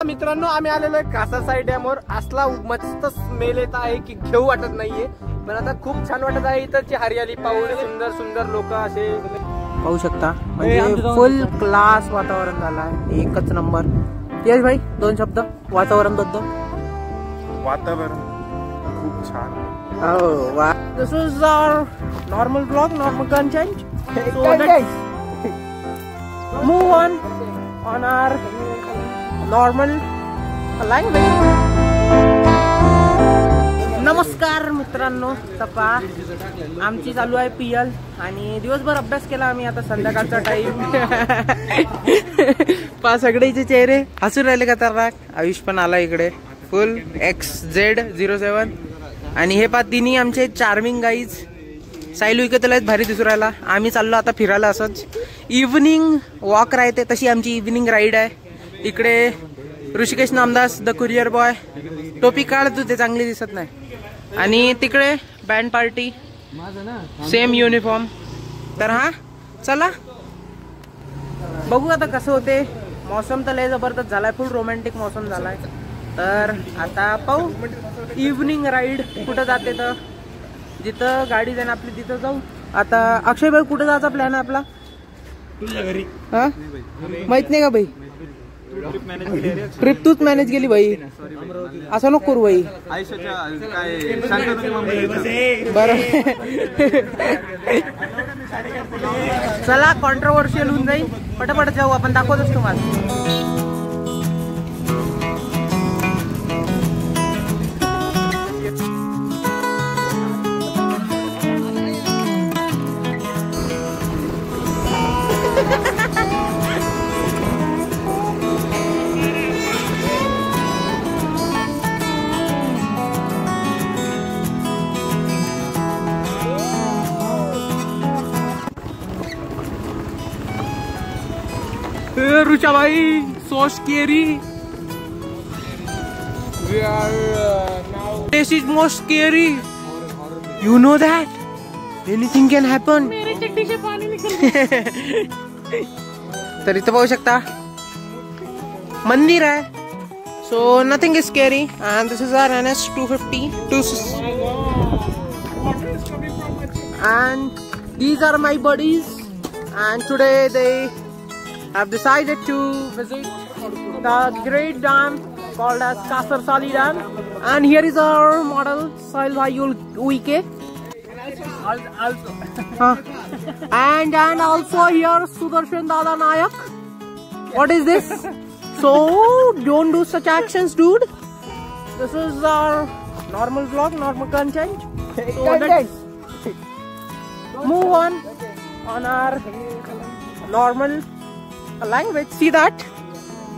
मित्रांनो आम्ही आलेलो आहे कासारसाई डॅमवर. असला मस्त स्मेल येत आहे की घेऊ वाटत नाहीये, पण आता खूप छान वाटत आहे. इथंची हरियाली पाहून सुंदर सुंदर लोक असे पाहू शकता. म्हणजे फुल क्लास वातावरण झालं आहे, एकच नंबर. यश भाई 2 शब्द वातावरण बद्दल. वातावरण खूप छान. This is our normal vlog, normal content. So let's move on our normal language. नमस्कार मित्रांनो, तपा आमची चालू आहे PL आणि दिवसभर अभ्यास केला आम्ही. आता संध्याकाळचा टाइम. पा सगळेचे चेहरे हसून राहिले का तर. आयुष पण आला इकडे फुल XZ07 आणि हे पा तिन्ही आमचे चार्मिंग गाईज. सायलू इकडे भारी दिसू राहिला. आम्ही चाललो आता फिरायला. असंच इव्हनिंग वॉक राहते तशी आमची इव्हनिंग राईड आहे. इकडे Rishikesh Namdas the courier boy. टोपी काढ तू, ते चांगली दिसत नाही. आणि तिकडे बँड पार्टी सेम युनिफॉर्म. तर हा चला बघू आता कसं होते. मौसम तर लय जबरदस्त झालाय, फुल रोमॅन्टिक मौसम झालाय. तर आता पाहू इव्हनिंग राईड कुठं जाते. तर जिथं गाडी जाईन आपली तिथं जाऊ. आता अक्षय भाई कुठं जायचा प्लॅन आहे आपला? हा माहित नाही का भाई? ट्रिप तूच मॅनेज केली भाई, असं नको करू भाई. बरं चला कॉन्ट्रोवर्शियल होऊन जाईल. पटापट जाऊ आपण, दाखवतोच तुम्हाला. रुचा भाई so scary. We are now. This is most scary. You know that anything can happen. मेरे चड्डी से पानी निकल. तर इथं पाहू शकता मंदिर आहे. So nothing is scary and this is our NS 250 and these are my buddies and today they have decided to visit the great dam called as Kasarsali Dam. And here is our model Sahil Bhai Uike. And also here Sudarshan Dada Nayak. What is this? So don't do such actions, dude. This is our normal vlog, normal content. So let's move on our normal language. See that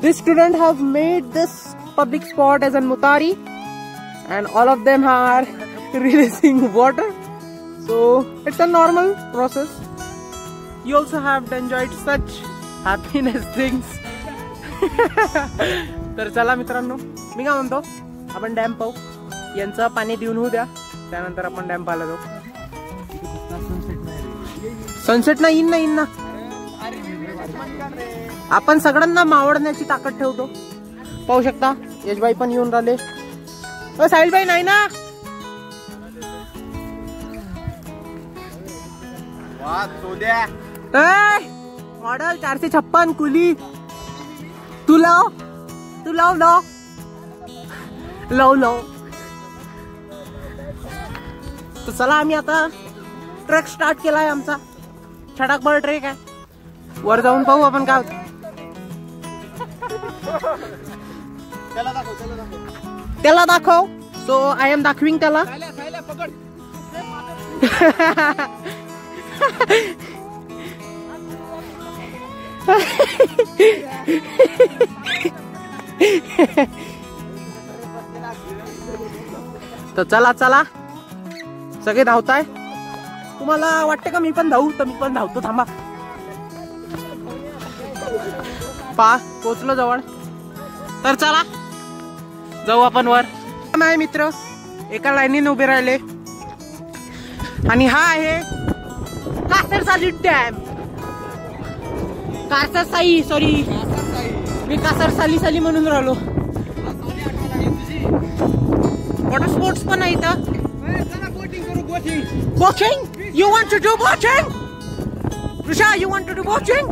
this student have made this public spot as a mutari and all of them are releasing water, so it's a normal process. You also have enjoyed such happiness things. तर चला मित्रांनो, मी काय म्हणतो आपण dam पाहू. यांचं पाणी देऊन होऊ द्या, त्यानंतर आपण डॅम पाहायला जाऊ. सनसेट नाही येईन ना. आपण सगळ्यांना मावळण्याची ताकद ठेवतो. पाहू शकता यशभाई पण येऊन राहिले. साहिल भाई नाही ना. मॉडल 456 कुली. तू लाव तर चला आम्ही आता ट्रेक स्टार्ट केलाय. आमचा छटाकभर ट्रेक आहे. वर जाऊन पाहू आपण काय होतं. त्याला दाखव. सो आय एम दाखविंग त्याला. तर चला सगळे धावताय. तुम्हाला वाटते का मी पण धावू? तर मी पण धावतो. थांबा पा पोचलो जवळ. तर चला जाऊ आपण वर. माझे मित्र एका लाईनीने उभे राहिले आणि हा आहे कासरसाली डॅम. कासरसाई, सॉरी मी कासरसाली म्हणून राहिलो. वॉटर स्पोर्ट्स पण आहे इथं. Boating, you want to do boating? Risha, you want to do boating?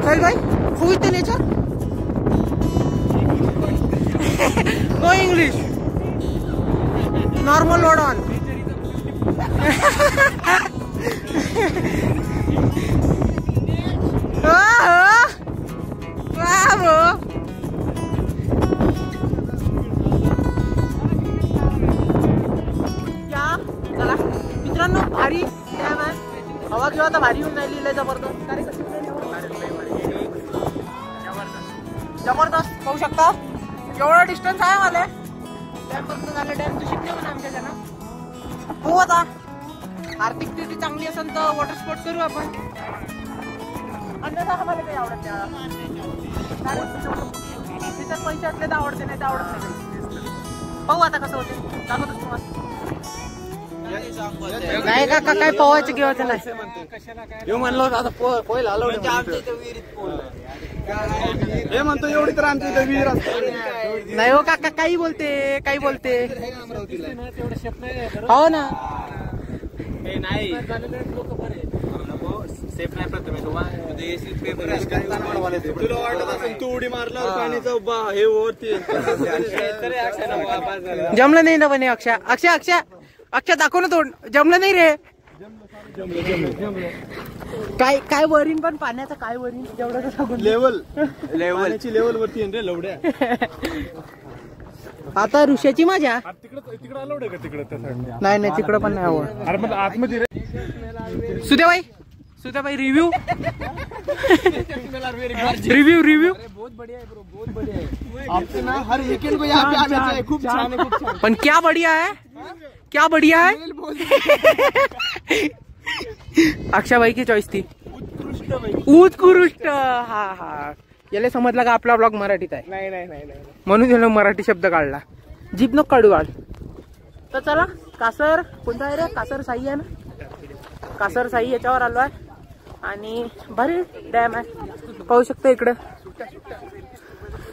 चल भाई, who is the nature? No English. Normal load on. Bravo. क्या चला मित्रांनो, भारी डॅम आहे. हवा किंवा आता भारी होऊन राहिली लय जबरदस्त. जबरदस्त पाहू शकता. एवढा डिस्टन्स आहे मला डॅम पर्यंत झालं. डॅम तू शिकले म्हणा आमच्या जण. हो आता आर्थिक स्थिती चांगली असेल तर वॉटर स्पोर्ट करू आपण. अन्यथा आम्हाला काही आवडत नाही. तिच्यात पैसे असले तर आवडते, नाही तर आवडत नाही. पाहू आता कसं होते. दाखवतोच तुम्हाला. नाही का काय पोहायचं किंवा नाही म्हणलो आता पोहायला आलो. हे म्हणतो एवढी तर आमच्या इथे विहीर असते. नाही हो काका, काही बोलते काही बोलते. हो ना, नाही सेफ नाही. प्रथम तुला वाटत असेल तू उडी मारला पाणीचा हे वरती जमलं नाही ना पण अक्षय अक्षय अक्षय अक्षय दाखव ना तोंड. जमलं नाही रे. काय काय वरीन पण पाण्याचं काय वरीन जेवढं सांगून लेवल वरती रे लवड्या. आता ऋषाची माझ्या तिकडे अलाउड आहे का? तिकडे नाही नाही तिकडं पण नाही आवड. अरे मग आतमध्ये सुद्याबाई रिव्ह्यू रिव्ह्यू रिव्ह्यू बहुत बढ़िया है ब्रो, बहुत बढ़िया है. आपसे ना हर वीकेंड को यहाँ पे आना चाहिए. खूप छान आहे, खूप छान. पण क्या बढ़िया है, क्या बढ़िया है. अक्षयबाई की चॉईस थी. उत्कृष्ट. हा हा, याला समजला का आपला ब्लॉग मराठीत आहे. नाही नाही नाही म्हणून त्याला मराठी शब्द काढला. जीप नको काढू काढ. तर चला, कासर कोणता आहे रे? कासर साई आहे ना. कासर साई याच्यावर आलो आहे आणि भारी डॅम आहे. पाहू शकता इकडे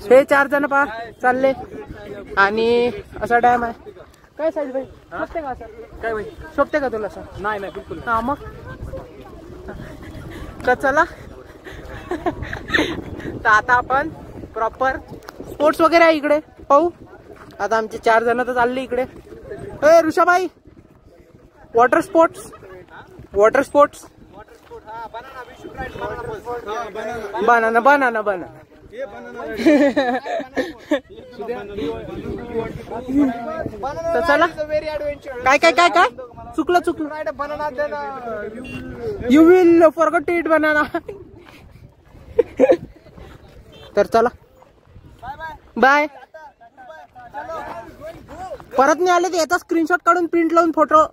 हे 4 जण पहा चालले आणि असा डॅम आहे. काय साईज भाई शोभते का सर? काय भाई शोभते का तुला सर? नाही नाही बिलकुल. हा मग तर चला. तर आता आपण प्रॉपर स्पोर्ट्स वगैरे आहे इकडे पाहू. आता आमचे 4 जण तर चालले इकडे. ए ऋषाबाई, water sports water sports banana banana banana. तर चला. काय काय काय काय चुकलं you will forget it banana. तर चला बाय. परत नाही आले तर याचा स्क्रीनशॉट काढून प्रिंट लावून फोटो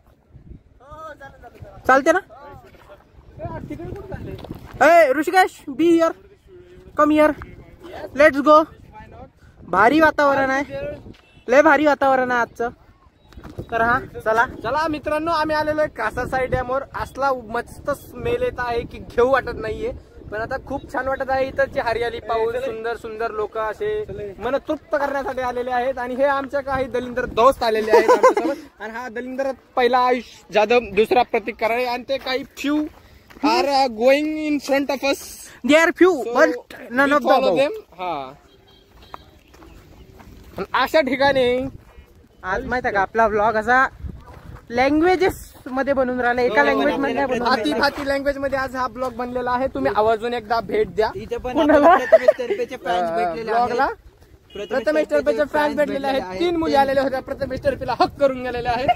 चालते ना. ए Rishikesh, be here, come here, let's go. भारी वातावरण आहे, लय भारी वातावरण आहे आजचं. तर हा चला मित्रांनो, आम्ही आलेलो आहे कासर साई डॅमवर. असला मस्त स्मेल येत आहे की घेऊ वाटत नाहीये, पण आता खूप छान वाटत आहे. इथरची हरियाली पाहून सुंदर सुंदर लोक असे मन तृप्त करण्यासाठी आलेले आहेत. आणि हे आमच्या काही दलिंदर दोस्त आलेले आहेत आमच्यासोबत. आणि हा दलिंदर पहिला आयुष जाधव, दुसरा प्रतीक कराळे, आणि ते काही few are going in front of us. They are few but none of them. हा, अशा ठिकाणी आज माहिती आहे का आपला ब्लॉग असा लँग्वेजेस मध्ये बनवून राहिला. एका लँग्वेज मध्ये भाती लँग्वेज मध्ये आज हा ब्लॉग बनलेला आहे. तुम्ही आवर्जून एकदा भेट द्या. ब्लॉगला प्रथमेश टर्पेचे फॅन्स भेटलेले आहेत. 3 मुली आलेल्या होत्या. प्रथमेश टर्पेला हक करून गेलेले आहेत.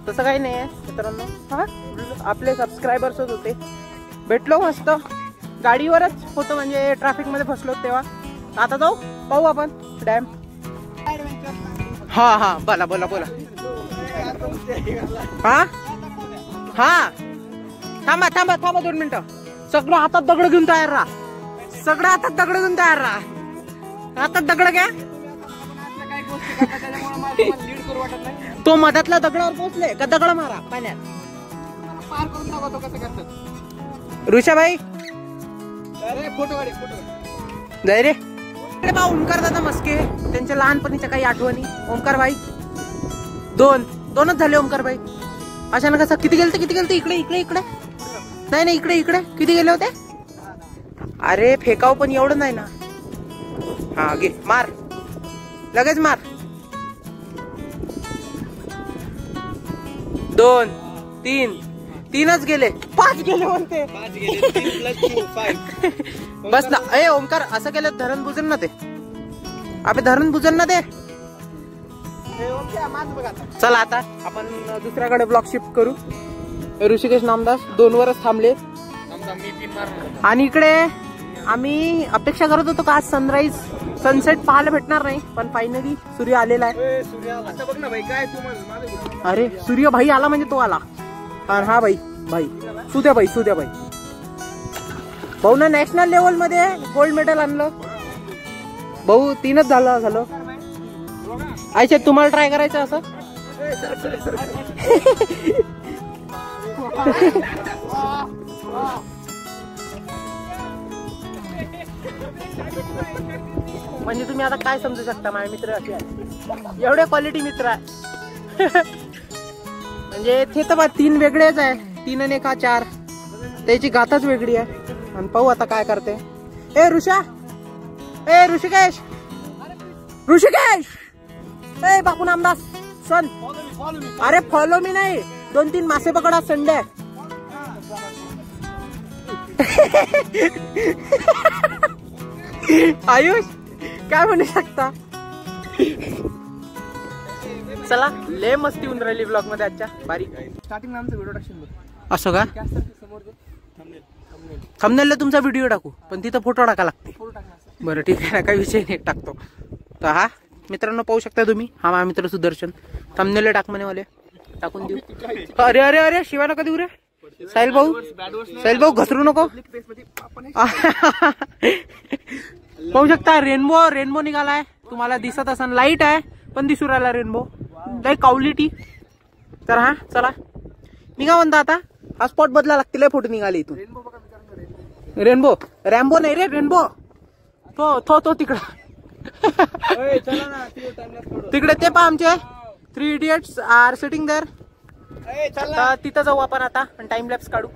तसं काही नाही आहे मित्रांनो. हा, आपले सबस्क्रायबर्सच होते. भेटलो मस्त. गाडीवरच होतो म्हणजे ट्रॅफिक मध्ये फसलो तेव्हा. आता जाऊ पाहू आपण डॅम. हा हा बोला बोला बोला. हा हा थांबा थांबा थांबा 2 मिनिटं. सगळं हातात दगड घेऊन तयार राहा. सगळं हातात दगड घेऊन तयार राहा. हातात दगड घ्या. गोष्टी करतात त्याच्यामुळे मला लीड करू वाटत नाही. तो मधातल्या दगडावर पोहोचले का दगड मारा पाण्यात. पार करून दाखवतो कसं करतात. ऋषाभाई अरे फोटो काढ फोटो. जाय रे. ओमकार दादा मस्के, त्यांच्या लहानपणीच्या काही आठवणी. ओमकार भाई दोनच झाले. ओमकार भाई अचानक कसं किती गेलते इकडे इकडे इकडे नाही इकडे इकडे किती गेले होते. अरे फेकाव पण एवढं नाही ना. हा घे मार लगेच मार. 2 3 3च गेले. 5 गेले म्हणते. 5 गेले. 3 + 2 5. बस ना. ए ओमकार असं केलं धरण बुजेल ना ते. अबे धरण बुजेल ना ते. चला आता आपण दुसऱ्याकडे ब्लॉक शिफ्ट करू. ऋषिकेश नामदास 2 वरच थांबले. आणि इकडे आम्ही अपेक्षा करत होतो का आज सनसेट पाहायला भेटणार नाही, पण फायनली सूर्य आलेला आहे. बघ ना भाई काय तू. अरे सूर्य भाई आला म्हणजे तो आला. आणि हा भाई सुद्या भाई भाऊ ना नॅशनल लेवल मध्ये गोल्ड मेडल आणलं. भाऊ 3च झालं. आयशा तुम्हाला ट्राय करायचं असं. म्हणजे तुम्ही आता काय समजू शकता माझे मित्र असे आहे. एवढे क्वालिटी मित्र आहे. म्हणजे ते तर 3 वेगळेच आहे. 3 आणि 1 4 त्याची गाथाच वेगळी आहे. आणि पाहू आता काय करते. ए ऋषिकेश ए बापू नामदास सन. अरे फॉलो मी नाही. 2-3 मासे पकडा संडे. आयुष काय म्हणू शकता. चला लय मस्ती होऊन राहिली ब्लॉग मध्ये आजच्या. बारीक स्टार्टिंग आमचं व्हिडिओ टाकशील असं का. थंबनेलला तुमचा व्हिडिओ टाकू, पण तिथं फोटो टाका लागते. बरं ठीक आहे ना, काही विषय नाही, टाकतो. तर हा मित्रांनो पाहू शकता तुम्ही. हा माझा मित्र सुदर्शन. थंबनेलला टाक म्हणे वाले, टाकून देऊ. अरे अरे अरे शिवाय नका देऊ रे. साहिल भाऊ घसरू नको. पाहू शकता रेनबो निघालाय. तुम्हाला दिसत असेल. लाईट आहे पण दिसू राहिला रेनबो. लय क्वालिटी. तर हा चला मी काय म्हणतो आता हा स्पॉट बदला लागतील. फोटो निघाले इथून. रेनबो रॅम्बो नाही रे. रेनबो तो तिकडं. तिकडे ते पहा आमचे 3 इडियट्स आर सिटिंग देअर. तिथं जाऊ आपण आता आणि टाइम लॅप्स काढू.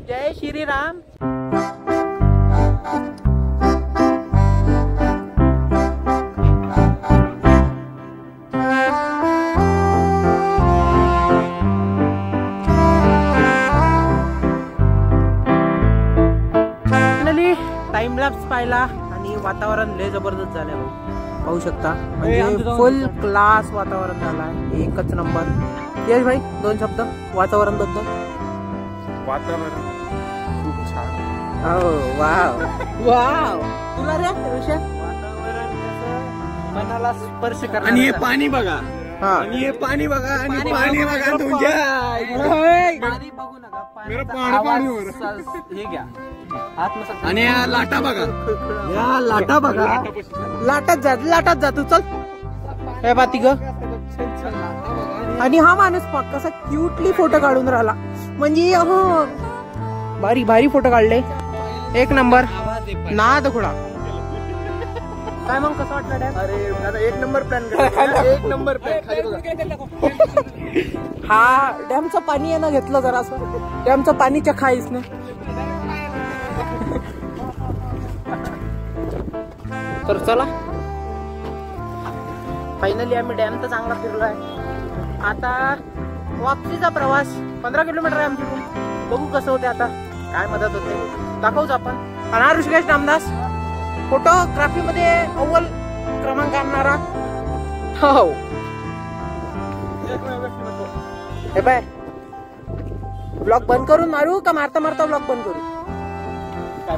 जय श्रीराम. टाइम लॅप्स पाहिला आणि वातावरण लय जबरदस्त झालंय भाऊ. पाहू शकता म्हणजे फुल क्लास वातावरण झालंय. एकच नंबर. यश भाई 2 शब्द वातावरण बद्दल. वातावरण खूप छान. वाव तुला रे ऋषा. वातावरण मनाला स्पर्श करणार. आणि हे पाणी बघा. आणि हे पाणी बघा. आणि पाणी बघा तुझ्या. पाणी बघू नका. हे घ्या. आणि या लाटा बघा. लाटात जातो. चल हे बाती ग. आणि हा माणूस कसा क्यूटली फोटो काढून राहिला. म्हणजे भारी फोटो काढले. 1 नंबर. नाद खुडा. काय मग कसं वाटलं डॅम. अरे 1 नंबर प्लॅन करा. 1 नंबर प्लॅन. हा डॅमचं पाणी आहे ना घेतलं जरा असं. डॅमचं पाणीच्या खाईच ना. तर चला फायनली आम्ही डॅम तर चांगला फिरलो आहे. आता वापसीचा प्रवास 15 किलोमीटर आहे आमची. बघू कसं होते आता. काय मदत होते दाखवूच आपण. आणि ऋषिकेश नामदास फोटोग्राफी मध्ये अव्वल क्रमांक आणणारा. हो हे बाय. ब्लॉग बंद करून मारू का मारता ब्लॉग बंद करू. काय